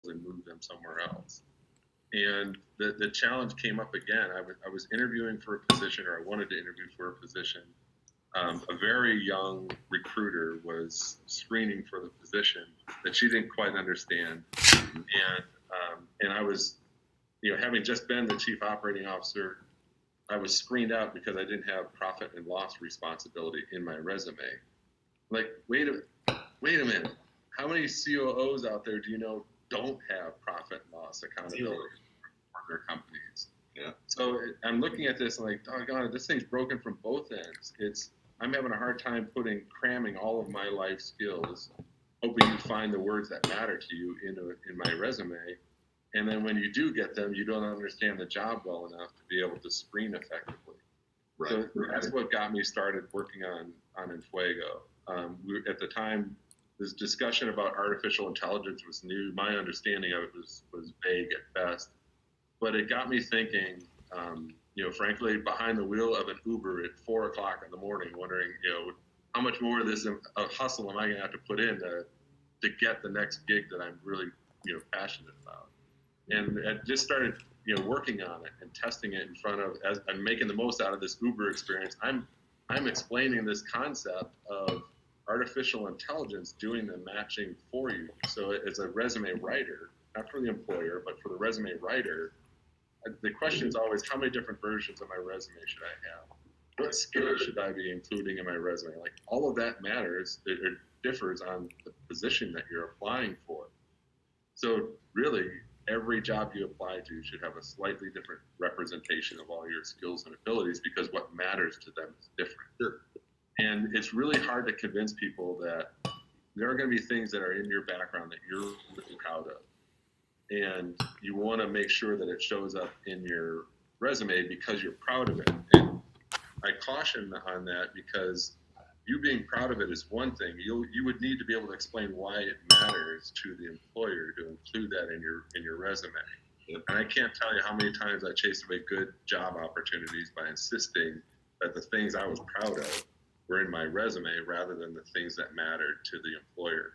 and move them somewhere else. And the challenge came up again. I was interviewing for a position, or I wanted to interview for a position. A very young recruiter was screening for the position that she didn't quite understand. And I was, having just been the chief operating officer, I was screened out because I didn't have profit and loss responsibility in my resume. Like, wait a minute. How many COOs out there do you know don't have profit and loss accountability for their companies? Yeah. So I'm looking at this and like, oh God, this thing's broken from both ends. I'm having a hard time cramming all of my life skills, hoping you find the words that matter to you in my resume. And then when you do get them, you don't understand the job well enough to be able to screen effectively. Right. So that's what got me started working on ENT250. At the time, this discussion about artificial intelligence was new. My understanding of it was vague at best. But it got me thinking, frankly, behind the wheel of an Uber at 4 o'clock in the morning, wondering, how much more of this hustle am I going to have to put in to get the next gig that I'm really, passionate about. And I just started, working on it and testing it in front of, as I'm making the most out of this Uber experience. I'm explaining this concept of artificial intelligence doing the matching for you. So as a resume writer, not for the employer, but for the resume writer, the question is always, how many different versions of my resume should I have? What skills should I be including in my resume? Like, all of that matters. It differs on the position that you're applying for. So really, every job you apply to should have a slightly different representation of all your skills and abilities, because what matters to them is different. Sure. And it's really hard to convince people that there are going to be things that are in your background that you're really proud of. And you want to make sure that it shows up in your resume because you're proud of it. And I caution on that, because you being proud of it is one thing. You would need to be able to explain why it matters to the employer to include that in your resume. Yep. And I can't tell you how many times I chased away good job opportunities by insisting that the things I was proud of were in my resume rather than the things that mattered to the employer.